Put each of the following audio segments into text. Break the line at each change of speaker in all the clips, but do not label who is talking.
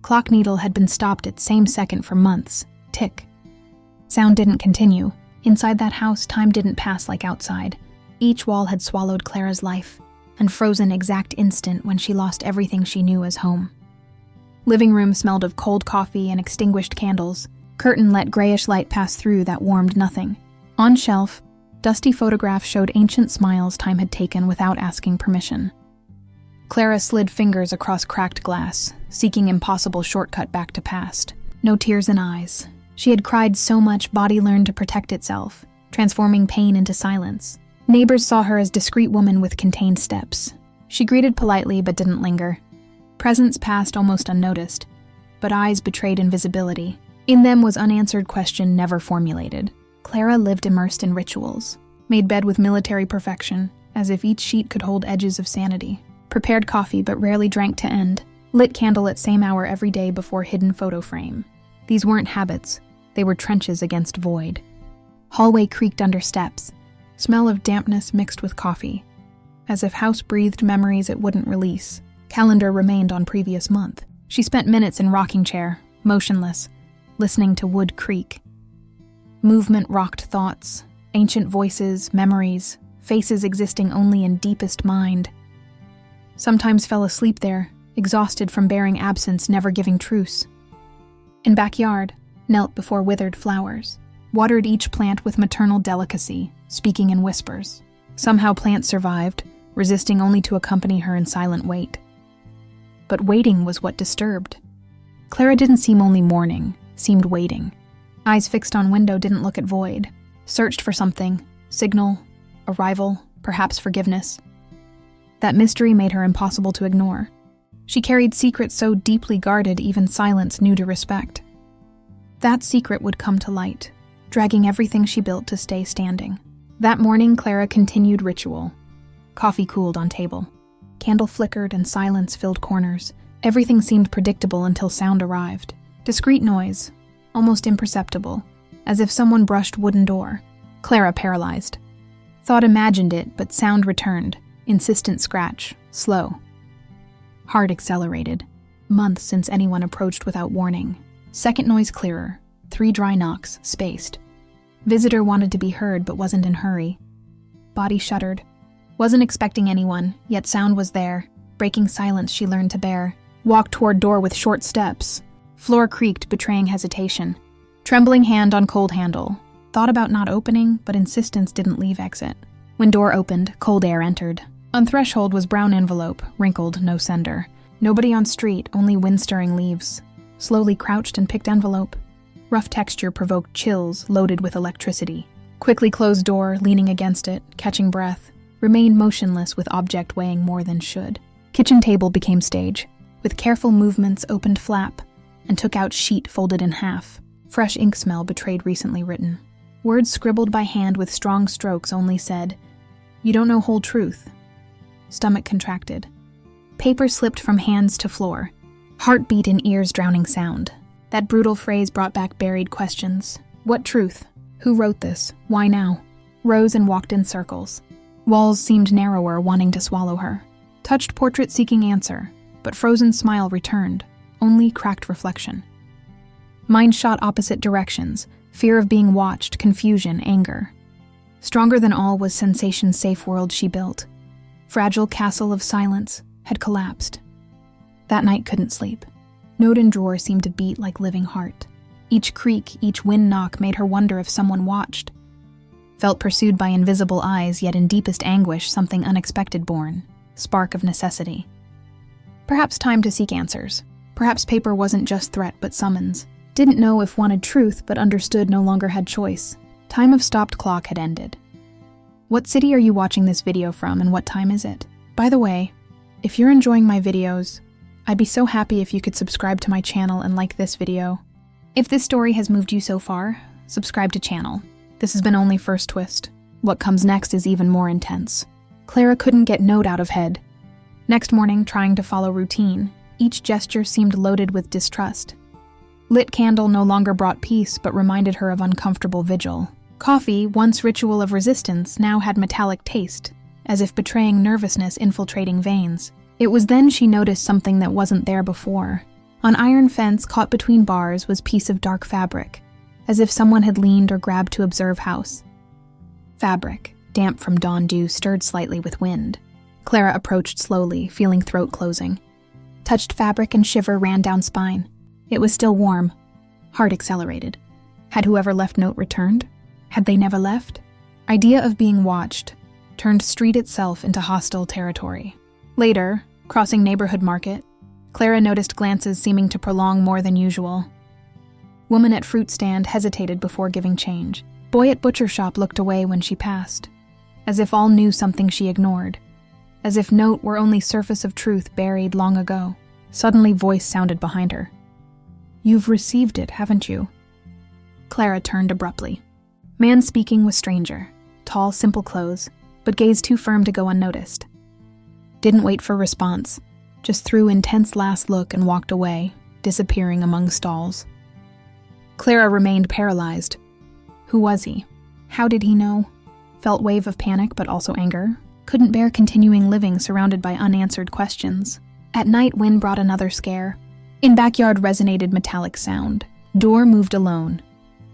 Clock needle had been stopped at same second for months. Tick. Sound didn't continue. Inside that house, time didn't pass like outside. Each wall had swallowed Clara's life, and frozen exact instant when she lost everything she knew as home. Living room smelled of cold coffee and extinguished candles. Curtain let grayish light pass through that warmed nothing. On shelf, dusty photographs showed ancient smiles time had taken without asking permission. Clara slid fingers across cracked glass, seeking impossible shortcut back to past. No tears in eyes. She had cried so much body learned to protect itself, transforming pain into silence. Neighbors saw her as discreet woman with contained steps. She greeted politely but didn't linger. Presence passed almost unnoticed, but eyes betrayed invisibility. In them was unanswered question never formulated. Clara lived immersed in rituals, made bed with military perfection, as if each sheet could hold edges of sanity. Prepared coffee but rarely drank to end. Lit candle at same hour every day before hidden photo frame. These weren't habits, they were trenches against void. Hallway creaked under steps, smell of dampness mixed with coffee. As if house breathed memories it wouldn't release. Calendar remained on previous month. She spent minutes in rocking chair, motionless, listening to wood creak. Movement rocked thoughts, ancient voices, memories, faces existing only in deepest mind. Sometimes fell asleep there, exhausted from bearing absence, never giving truce. In backyard, knelt before withered flowers, watered each plant with maternal delicacy, speaking in whispers. Somehow plant survived, resisting only to accompany her in silent wait. But waiting was what disturbed. Clara didn't seem only mourning, seemed waiting. Eyes fixed on window didn't look at void. Searched for something, signal, arrival, perhaps forgiveness. That mystery made her impossible to ignore. She carried secrets so deeply guarded even silence knew to respect. That secret would come to light, dragging everything she built to stay standing. That morning, Clara continued ritual. Coffee cooled on table. Candle flickered and silence filled corners. Everything seemed predictable until sound arrived. Discreet noise, almost imperceptible, as if someone brushed wooden door. Clara paralyzed. Thought imagined it, but sound returned. Insistent scratch, slow. Heart accelerated. Months since anyone approached without warning. Second noise clearer. 3 dry knocks, spaced. Visitor wanted to be heard but wasn't in hurry. Body shuddered. Wasn't expecting anyone, yet sound was there. Breaking silence she learned to bear. Walked toward door with short steps. Floor creaked, betraying hesitation. Trembling hand on cold handle. Thought about not opening, but insistence didn't leave exit. When door opened, cold air entered. On threshold was brown envelope, wrinkled, no sender. Nobody on street, only wind-stirring leaves. Slowly crouched and picked envelope. Rough texture provoked chills, loaded with electricity. Quickly closed door, leaning against it, catching breath. Remained motionless with object weighing more than should. Kitchen table became stage. With careful movements opened flap, and took out sheet folded in half. Fresh ink smell betrayed recently written. Words scribbled by hand with strong strokes only said, "You don't know whole truth." Stomach contracted. Paper slipped from hands to floor. Heartbeat in ears drowning sound. That brutal phrase brought back buried questions. What truth? Who wrote this? Why now? Rose and walked in circles. Walls seemed narrower, wanting to swallow her. Touched portrait seeking answer, but frozen smile returned, only cracked reflection. Mind shot opposite directions, fear of being watched, confusion, anger. Stronger than all was sensation's safe world she built. Fragile castle of silence had collapsed. That night couldn't sleep. Note and drawer seemed to beat like living heart. Each creak, each wind knock made her wonder if someone watched. Felt pursued by invisible eyes, yet in deepest anguish something unexpected born. Spark of necessity. Perhaps time to seek answers. Perhaps paper wasn't just threat but summons. Didn't know if wanted truth but understood no longer had choice. Time of stopped clock had ended. What city are you watching this video from and what time is it? By the way, if you're enjoying my videos, I'd be so happy if you could subscribe to my channel and like this video. If this story has moved you so far, subscribe to channel. This has been only first twist. What comes next is even more intense. Clara couldn't get note out of head. Next morning, trying to follow routine, each gesture seemed loaded with distrust. Lit candle no longer brought peace but reminded her of uncomfortable vigil. Coffee, once ritual of resistance, now had metallic taste, as if betraying nervousness infiltrating veins. It was then she noticed something that wasn't there before. On iron fence caught between bars was piece of dark fabric, as if someone had leaned or grabbed to observe house. Fabric, damp from dawn dew, stirred slightly with wind. Clara approached slowly, feeling throat closing. Touched fabric and shiver ran down spine. It was still warm. Heart accelerated. Had whoever left note returned? Had they never left? Idea of being watched turned street itself into hostile territory. Later, crossing neighborhood market, Clara noticed glances seeming to prolong more than usual. Woman at fruit stand hesitated before giving change. Boy at butcher shop looked away when she passed, as if all knew something she ignored, as if note were only surface of truth buried long ago. Suddenly voice sounded behind her. "You've received it, haven't you?" Clara turned abruptly. Man speaking was stranger, tall, simple clothes, but gaze too firm to go unnoticed. Didn't wait for response, just threw intense last look and walked away, disappearing among stalls. Clara remained paralyzed. Who was he? How did he know? Felt wave of panic but also anger. Couldn't bear continuing living surrounded by unanswered questions. At night, wind brought another scare. In backyard resonated metallic sound. Door moved alone,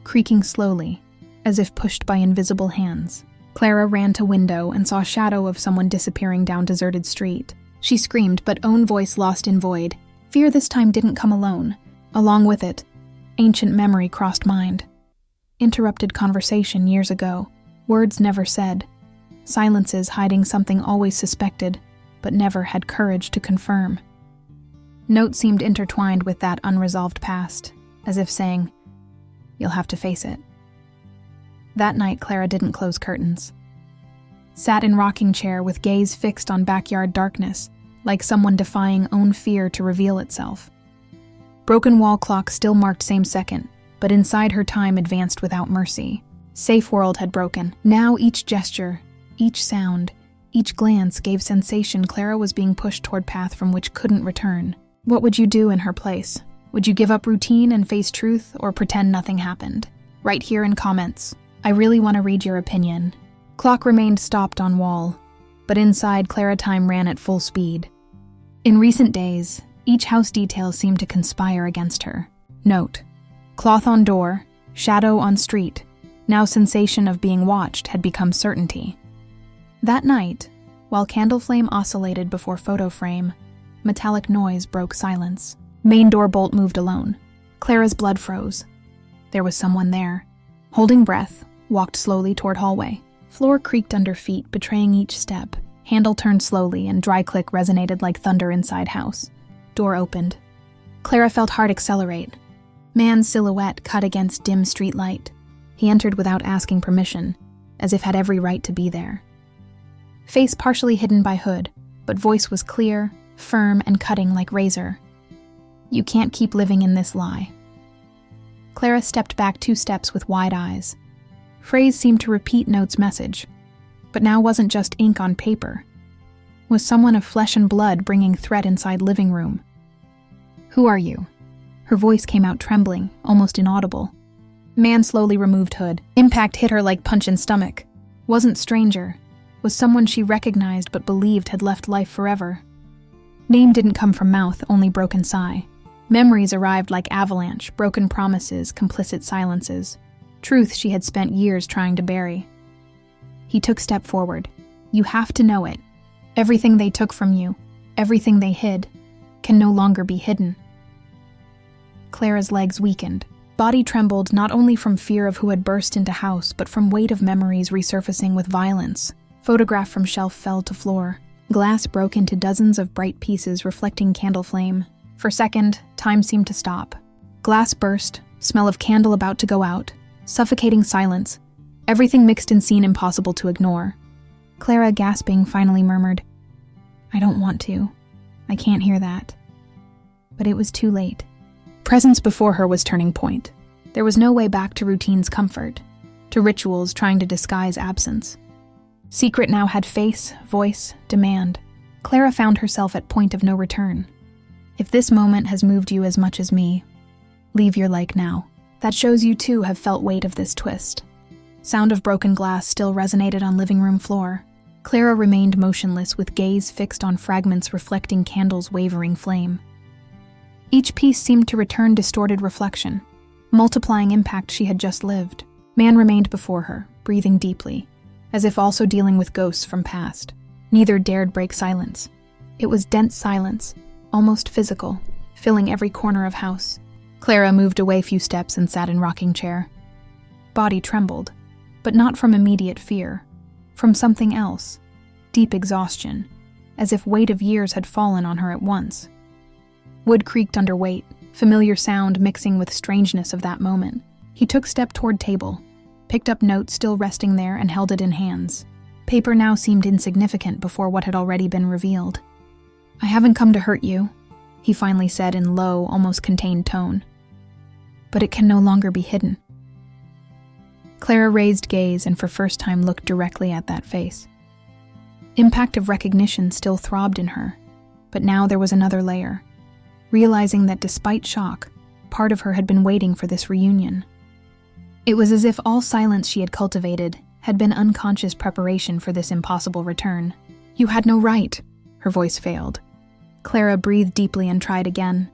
creaking slowly, as if pushed by invisible hands. Clara ran to window and saw shadow of someone disappearing down deserted street. She screamed, but own voice lost in void. Fear this time didn't come alone. Along with it, ancient memory crossed mind. Interrupted conversation years ago. Words never said. Silences hiding something always suspected, but never had courage to confirm. Note seemed intertwined with that unresolved past, as if saying, "You'll have to face it." That night, Clara didn't close curtains. Sat in rocking chair with gaze fixed on backyard darkness, like someone defying own fear to reveal itself. Broken wall clock still marked same second, but inside her time advanced without mercy. Safe world had broken. Now each gesture, each sound, each glance gave sensation Clara was being pushed toward path from which couldn't return. What would you do in her place? Would you give up routine and face truth, or pretend nothing happened? Write here in comments. I really want to read your opinion. Clock remained stopped on wall, but inside Clara time ran at full speed. In recent days, each house detail seemed to conspire against her. Note: cloth on door, shadow on street. Now sensation of being watched had become certainty. That night, while candle flame oscillated before photo frame, metallic noise broke silence. Main door bolt moved alone. Clara's blood froze. There was someone there. Holding breath, walked slowly toward hallway. Floor creaked under feet, betraying each step. Handle turned slowly, and dry click resonated like thunder inside house. Door opened. Clara felt heart accelerate. Man's silhouette cut against dim street light. He entered without asking permission, as if had every right to be there. Face partially hidden by hood, but voice was clear, firm, and cutting like razor. "You can't keep living in this lie." Clara stepped back 2 steps with wide eyes. Phrase seemed to repeat Note's message, but now wasn't just ink on paper. Was someone of flesh and blood bringing threat inside living room? "Who are you?" Her voice came out trembling, almost inaudible. Man slowly removed hood. Impact hit her like punch in stomach. Wasn't stranger. Was someone she recognized but believed had left life forever. Name didn't come from mouth, only broken sigh. Memories arrived like avalanche, broken promises, complicit silences. Truth she had spent years trying to bury. He took step forward. "You have to know it. Everything they took from you, everything they hid, can no longer be hidden." Clara's legs weakened. Body trembled not only from fear of who had burst into house, but from weight of memories resurfacing with violence. Photograph from shelf fell to floor. Glass broke into dozens of bright pieces reflecting candle flame. For a second, time seemed to stop. Glass burst, smell of candle about to go out, suffocating silence, everything mixed in scene impossible to ignore. Clara, gasping, finally murmured, "I don't want to. I can't hear that." But it was too late. Presence before her was turning point. There was no way back to routine's comfort, to rituals trying to disguise absence. Secret now had face, voice, demand. Clara found herself at point of no return. If this moment has moved you as much as me, leave your like now. That shows you too have felt weight of this twist. Sound of broken glass still resonated on living room floor. Clara remained motionless with gaze fixed on fragments reflecting candle's wavering flame. Each piece seemed to return distorted reflection, multiplying impact she had just lived. Man remained before her, breathing deeply, as if also dealing with ghosts from past. Neither dared break silence. It was dense silence, almost physical, filling every corner of house. Clara moved away a few steps and sat in rocking chair. Body trembled, but not from immediate fear, from something else, deep exhaustion, as if weight of years had fallen on her at once. Wood creaked under weight, familiar sound mixing with strangeness of that moment. He took step toward table, picked up note still resting there and held it in hands. Paper now seemed insignificant before what had already been revealed. "I haven't come to hurt you," he finally said in low, almost contained tone. "But it can no longer be hidden." Clara raised gaze and for first time looked directly at that face. Impact of recognition still throbbed in her, but now there was another layer, realizing that despite shock, part of her had been waiting for this reunion. It was as if all silence she had cultivated had been unconscious preparation for this impossible return. "You had no right," her voice failed. Clara breathed deeply and tried again.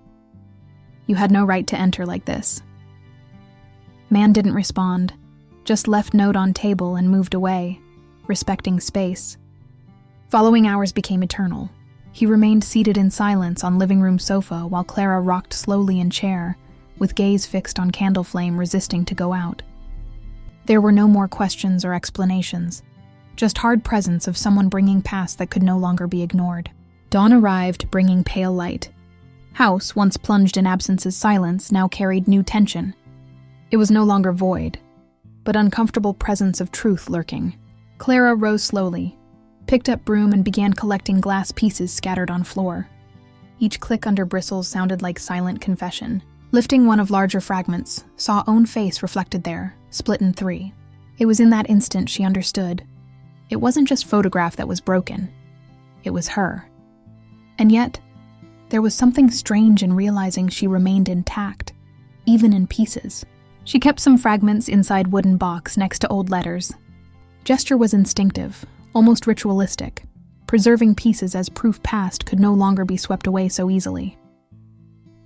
"You had no right to enter like this." Man didn't respond, just left note on table and moved away, respecting space. Following hours became eternal. He remained seated in silence on living room sofa while Clara rocked slowly in chair, with gaze fixed on candle flame resisting to go out. There were no more questions or explanations, just hard presence of someone bringing past that could no longer be ignored. Dawn arrived, bringing pale light. House, once plunged in absence's silence, now carried new tension. It was no longer void, but uncomfortable presence of truth lurking. Clara rose slowly, picked up broom and began collecting glass pieces scattered on floor. Each click under bristles sounded like silent confession. Lifting one of larger fragments, saw own face reflected there, split in three. It was in that instant she understood. It wasn't just photograph that was broken. It was her. And yet, there was something strange in realizing she remained intact, even in pieces. She kept some fragments inside wooden box next to old letters. Gesture was instinctive, almost ritualistic, preserving pieces as proof past could no longer be swept away so easily.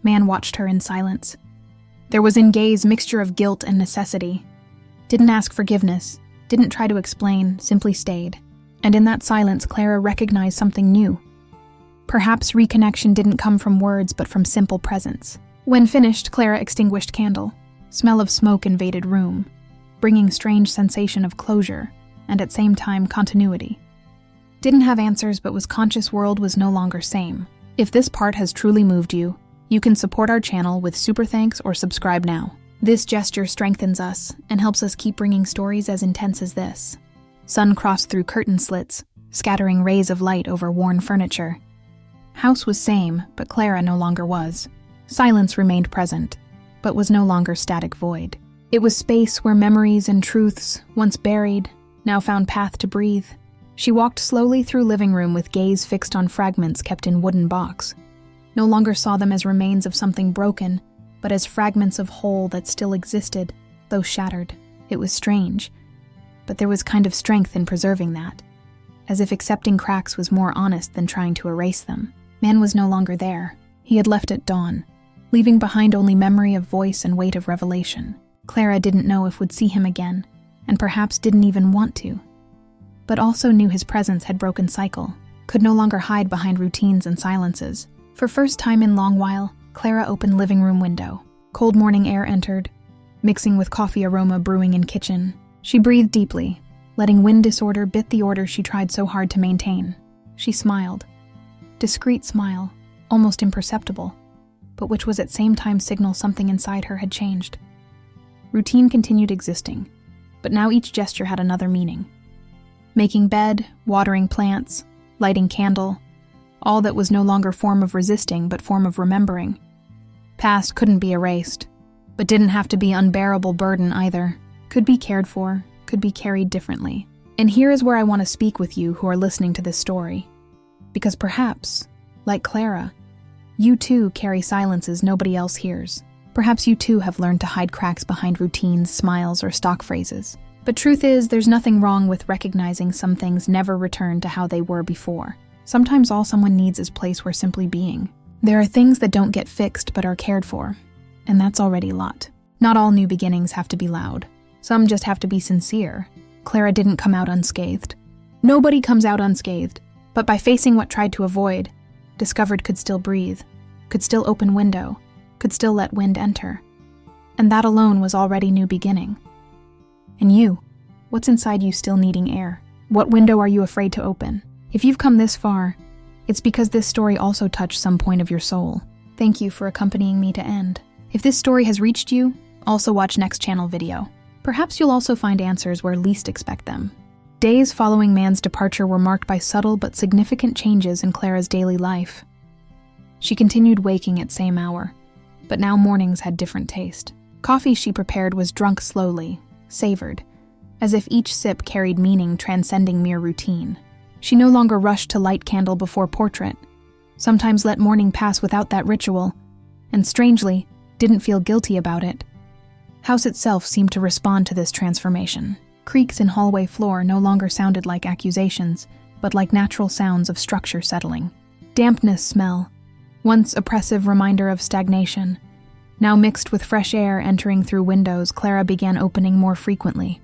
Man watched her in silence. There was in gaze mixture of guilt and necessity. Didn't ask forgiveness, didn't try to explain, simply stayed. And in that silence, Clara recognized something new. Perhaps reconnection didn't come from words but from simple presence. When finished, Clara extinguished candle. Smell of smoke invaded room, bringing strange sensation of closure, and at same time continuity. Didn't have answers but was conscious world was no longer same. If this part has truly moved you, you can support our channel with super thanks or subscribe now. This gesture strengthens us and helps us keep bringing stories as intense as this. Sun crossed through curtain slits, scattering rays of light over worn furniture. House was same, but Clara no longer was. Silence remained present, but was no longer static void. It was space where memories and truths, once buried, now found path to breathe. She walked slowly through living room with gaze fixed on fragments kept in wooden box. No longer saw them as remains of something broken, but as fragments of whole that still existed, though shattered. It was strange, but there was kind of strength in preserving that, as if accepting cracks was more honest than trying to erase them. Man was no longer there. He had left at dawn, leaving behind only memory of voice and weight of revelation. Clara didn't know if would see him again, and perhaps didn't even want to, but also knew his presence had broken cycle, could no longer hide behind routines and silences. For first time in long while, Clara opened living room window. Cold morning air entered, mixing with coffee aroma brewing in kitchen. She breathed deeply, letting wind disorder bit the order she tried so hard to maintain. She smiled. Discreet smile, almost imperceptible, but which was at same time signal something inside her had changed. Routine continued existing, but now each gesture had another meaning. Making bed, watering plants, lighting candle, all that was no longer form of resisting but form of remembering. Past couldn't be erased, but didn't have to be unbearable burden either. Could be cared for, could be carried differently. And here is where I want to speak with you who are listening to this story. Because perhaps, like Clara, you too carry silences nobody else hears. Perhaps you too have learned to hide cracks behind routines, smiles, or stock phrases. But truth is, there's nothing wrong with recognizing some things never return to how they were before. Sometimes all someone needs is place where simply being. There are things that don't get fixed but are cared for, and that's already a lot. Not all new beginnings have to be loud. Some just have to be sincere. Clara didn't come out unscathed. Nobody comes out unscathed, but by facing what tried to avoid, discovered could still breathe, could still open window, could still let wind enter. And that alone was already new beginning. And you, what's inside you still needing air? What window are you afraid to open? If you've come this far, it's because this story also touched some point of your soul. Thank you for accompanying me to end. If this story has reached you, also watch next channel video. Perhaps you'll also find answers where least expect them. Days following Man's departure were marked by subtle but significant changes in Clara's daily life. She continued waking at same hour, but now mornings had different taste. Coffee she prepared was drunk slowly, savored, as if each sip carried meaning transcending mere routine. She no longer rushed to light candle before portrait, sometimes let morning pass without that ritual, and strangely, didn't feel guilty about it. House itself seemed to respond to this transformation. Creaks in hallway floor no longer sounded like accusations, but like natural sounds of structure settling. Dampness smell, once oppressive reminder of stagnation, now mixed with fresh air entering through windows, Clara began opening more frequently.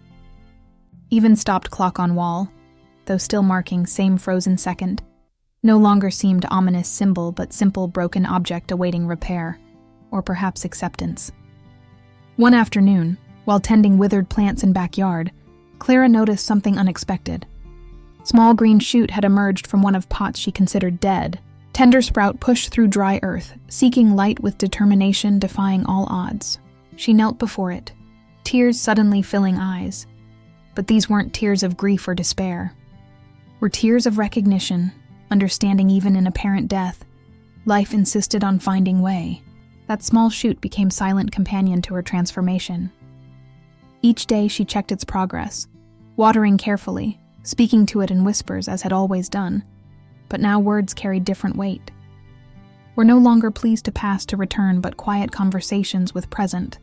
Even stopped clock on wall, though still marking same frozen second, no longer seemed ominous symbol but simple broken object awaiting repair, or perhaps acceptance. One afternoon, while tending withered plants in backyard, Clara noticed something unexpected. Small green shoot had emerged from one of pots she considered dead. Tender sprout pushed through dry earth, seeking light with determination defying all odds. She knelt before it, tears suddenly filling eyes. But these weren't tears of grief or despair. Were tears of recognition, understanding even in apparent death. Life insisted on finding way. That small shoot became silent companion to her transformation. Each day she checked its progress, watering carefully, speaking to it in whispers as had always done, but now words carried different weight. Were no longer pleased to pass to return but quiet conversations with present.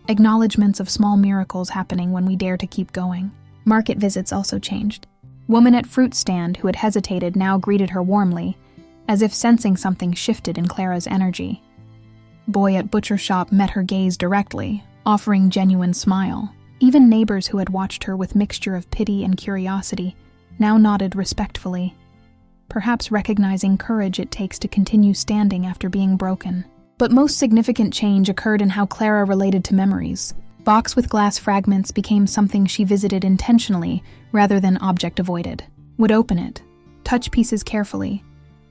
Acknowledgements of small miracles happening when we dare to keep going. Market visits also changed. Woman at fruit stand who had hesitated now greeted her warmly, as if sensing something shifted in Clara's energy. Boy at butcher shop met her gaze directly, offering genuine smile. Even neighbors who had watched her with mixture of pity and curiosity now nodded respectfully, perhaps recognizing courage it takes to continue standing after being broken. But most significant change occurred in how Clara related to memories. Box with glass fragments became something she visited intentionally rather than object avoided. Would open it, touch pieces carefully,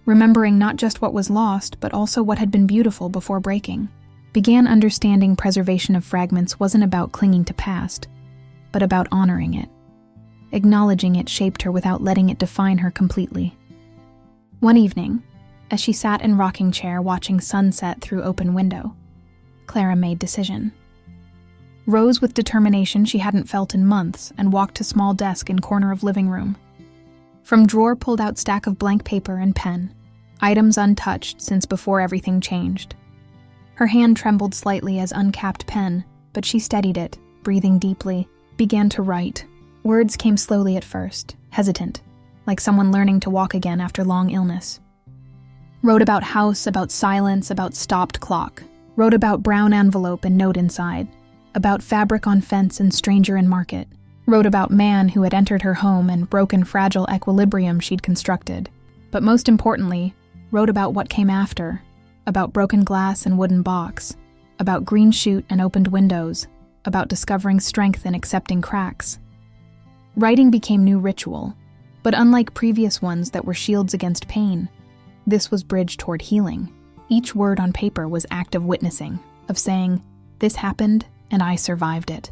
remembering not just what was lost but also what had been beautiful before breaking. Began understanding preservation of fragments wasn't about clinging to past, but about honoring it. Acknowledging it shaped her without letting it define her completely. One evening, as she sat in rocking chair watching sunset through open window, Clara made decision. Rose with determination she hadn't felt in months and walked to small desk in corner of living room. From drawer pulled out stack of blank paper and pen, items untouched since before everything changed. Her hand trembled slightly as uncapped pen, but she steadied it, breathing deeply, began to write. Words came slowly at first, hesitant, like someone learning to walk again after long illness. Wrote about house, about silence, about stopped clock. Wrote about brown envelope and note inside. About fabric on fence and stranger in market. Wrote about man who had entered her home and broken fragile equilibrium she'd constructed. But most importantly, wrote about what came after. About broken glass and wooden box. About green shoot and opened windows. About discovering strength in accepting cracks. Writing became new ritual, but unlike previous ones that were shields against pain, this was bridge toward healing. Each word on paper was act of witnessing, of saying, "This happened, and I survived it."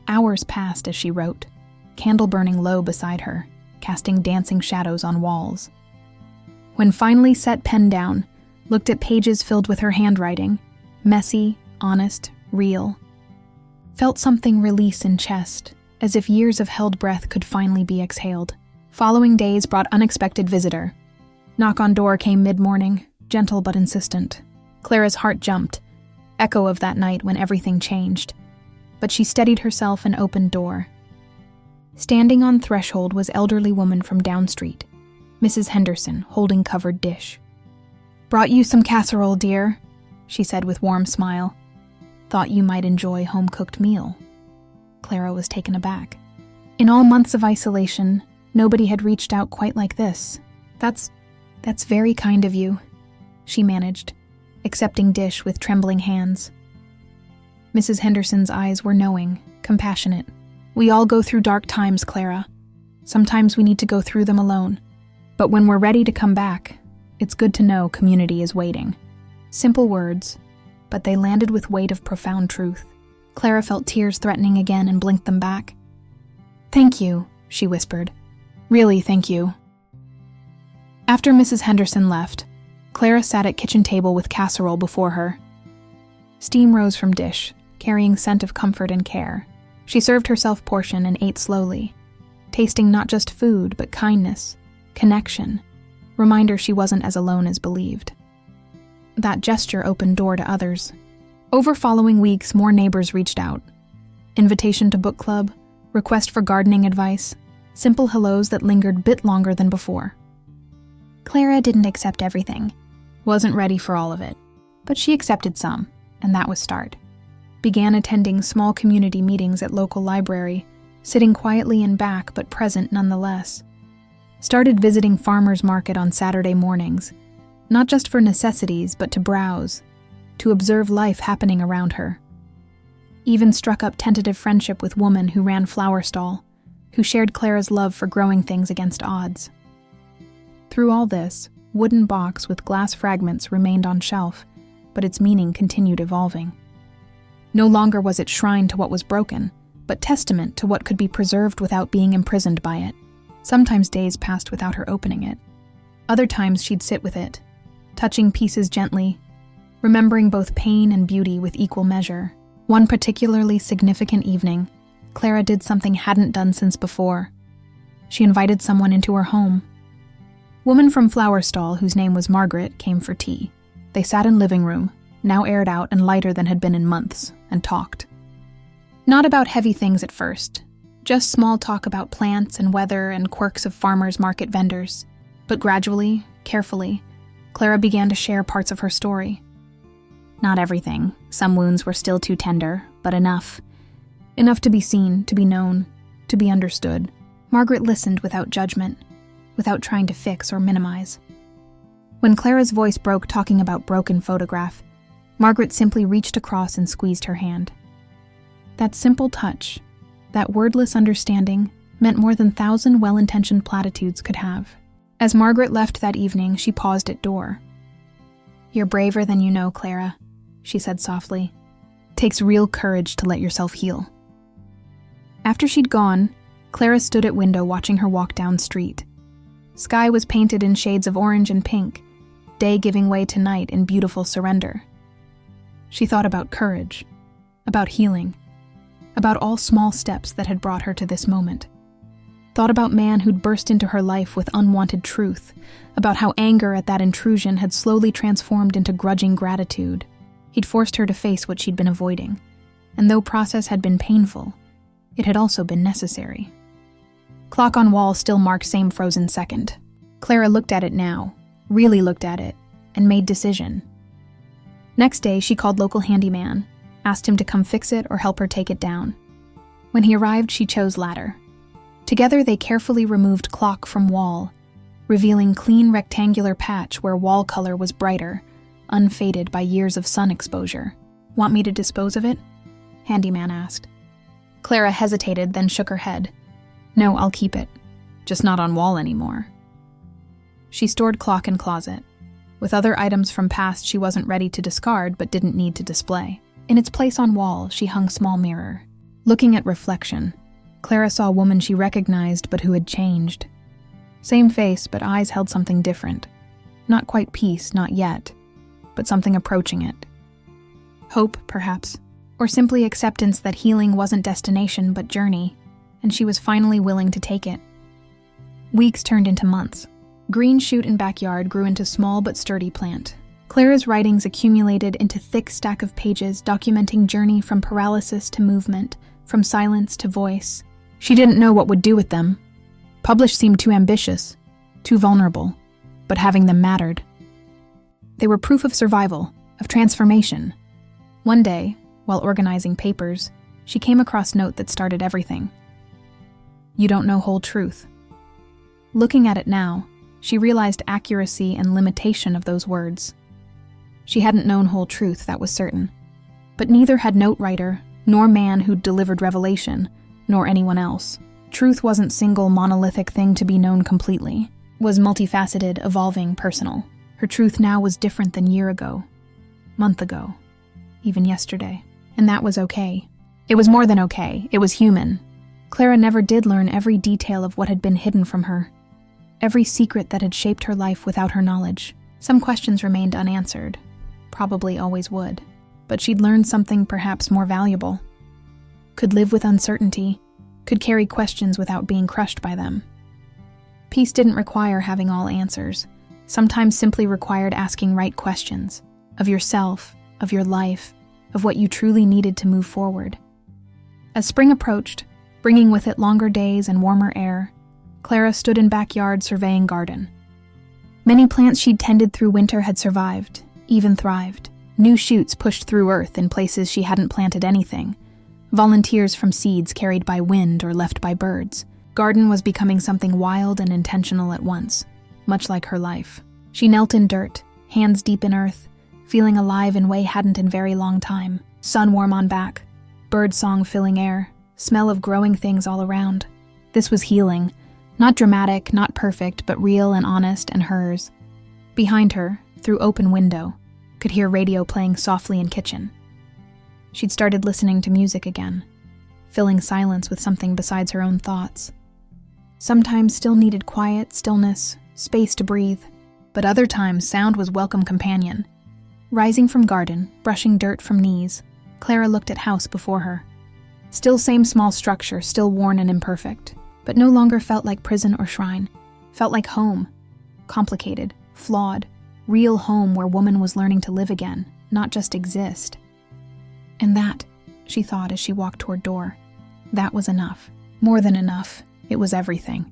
Hours passed as she wrote, candle burning low beside her, casting dancing shadows on walls. When finally set pen down, looked at pages filled with her handwriting, messy, honest, real. Felt something release in chest, as if years of held breath could finally be exhaled. Following days brought unexpected visitor. Knock on door came mid-morning, gentle but insistent. Clara's heart jumped, echo of that night when everything changed. But she steadied herself and opened door. Standing on threshold was elderly woman from down street, Mrs. Henderson, holding covered dish. "Brought you some casserole, dear," she said with warm smile. "Thought you might enjoy home-cooked meal." Clara was taken aback. In all months of isolation, nobody had reached out quite like this. That's very kind of you," she managed, accepting dish with trembling hands. Mrs. Henderson's eyes were knowing, compassionate. "We all go through dark times, Clara. Sometimes we need to go through them alone. But when we're ready to come back, it's good to know community is waiting." Simple words, but they landed with weight of profound truth. Clara felt tears threatening again and blinked them back. "Thank you," she whispered. "Really, thank you." After Mrs. Henderson left, Clara sat at kitchen table with casserole before her. Steam rose from dish, carrying scent of comfort and care. She served herself portion and ate slowly, tasting not just food but kindness, connection, reminder she wasn't as alone as believed. That gesture opened door to others. Over following weeks, more neighbors reached out. Invitation to book club, request for gardening advice, simple hellos that lingered bit longer than before. Clara didn't accept everything, wasn't ready for all of it, but she accepted some, and that was start. Began attending small community meetings at local library, sitting quietly in back but present nonetheless. Started visiting farmers market on Saturday mornings, not just for necessities but to browse, to observe life happening around her. Even struck up tentative friendship with woman who ran flower stall, who shared Clara's love for growing things against odds. Through all this, wooden box with glass fragments remained on shelf, but its meaning continued evolving. No longer was it shrine to what was broken, but testament to what could be preserved without being imprisoned by it. Sometimes days passed without her opening it. Other times she'd sit with it, touching pieces gently, remembering both pain and beauty with equal measure. One particularly significant evening, Clara did something hadn't done since before. She invited someone into her home. Woman from flower stall, whose name was Margaret, came for tea. They sat in living room, now aired out and lighter than had been in months, and talked. Not about heavy things at first, just small talk about plants and weather and quirks of farmers market vendors. But gradually, carefully, Clara began to share parts of her story. Not everything. Some wounds were still too tender, but enough. Enough to be seen, to be known, to be understood. Margaret listened without judgment, without trying to fix or minimize. When Clara's voice broke talking about broken photograph, Margaret simply reached across and squeezed her hand. That simple touch, that wordless understanding, meant more than 1,000 well-intentioned platitudes could have. As Margaret left that evening, she paused at door. "You're braver than you know, Clara," she said softly. "Takes real courage to let yourself heal." After she'd gone, Clara stood at window watching her walk down street. Sky was painted in shades of orange and pink, day giving way to night in beautiful surrender. She thought about courage, about healing, about all small steps that had brought her to this moment. Thought about man who'd burst into her life with unwanted truth, about how anger at that intrusion had slowly transformed into grudging gratitude. He'd forced her to face what she'd been avoiding, and though process had been painful, it had also been necessary. Clock on wall still marked same frozen second. Clara looked at it now, really looked at it, and made decision. Next day, she called local handyman, asked him to come fix it or help her take it down. When he arrived, she chose latter. Together, they carefully removed clock from wall, revealing clean rectangular patch where wall color was brighter, unfaded by years of sun exposure. "Want me to dispose of it?" handyman asked. Clara hesitated, then shook her head. "No, I'll keep it. Just not on wall anymore." She stored clock in closet. With other items from past she wasn't ready to discard but didn't need to display. In its place on wall, she hung small mirror. Looking at reflection, Clara saw a woman she recognized but who had changed. Same face, but eyes held something different. Not quite peace, not yet, but something approaching it. Hope, perhaps, or simply acceptance that healing wasn't destination but journey, and she was finally willing to take it. Weeks turned into months. Green shoot in backyard grew into small but sturdy plant. Clara's writings accumulated into thick stack of pages documenting journey from paralysis to movement, from silence to voice. She didn't know what would do with them. Publish seemed too ambitious, too vulnerable, but having them mattered. They were proof of survival, of transformation. One day, while organizing papers, she came across a note that started everything. "You don't know whole truth." Looking at it now, she realized accuracy and limitation of those words. She hadn't known whole truth, that was certain. But neither had note writer, nor man who'd delivered revelation, nor anyone else. Truth wasn't single monolithic thing to be known completely. It was multifaceted, evolving, personal. Her truth now was different than year ago, month ago, even yesterday. And that was okay. It was more than okay, it was human. Clara never did learn every detail of what had been hidden from her, every secret that had shaped her life without her knowledge. Some questions remained unanswered, probably always would. But she'd learned something perhaps more valuable. Could live with uncertainty, could carry questions without being crushed by them. Peace didn't require having all answers. Sometimes simply required asking right questions, of yourself, of your life, of what you truly needed to move forward. As spring approached, bringing with it longer days and warmer air, Clara stood in backyard surveying garden. Many plants she'd tended through winter had survived, even thrived. New shoots pushed through earth in places she hadn't planted anything. Volunteers from seeds carried by wind or left by birds. Garden was becoming something wild and intentional at once, much like her life. She knelt in dirt, hands deep in earth, feeling alive in way hadn't in very long time. Sun warm on back, bird song filling air, smell of growing things all around. This was healing, not dramatic, not perfect, but real and honest and hers. Behind her, through open window, could hear radio playing softly in kitchen. She'd started listening to music again, filling silence with something besides her own thoughts. Sometimes still needed quiet, stillness, space to breathe, but other times sound was welcome companion. Rising from garden, brushing dirt from knees, Clara looked at house before her. Still same small structure, still worn and imperfect, but no longer felt like prison or shrine. Felt like home, complicated, flawed, real home where woman was learning to live again, not just exist. And that, she thought as she walked toward door, that was enough. More than enough, it was everything.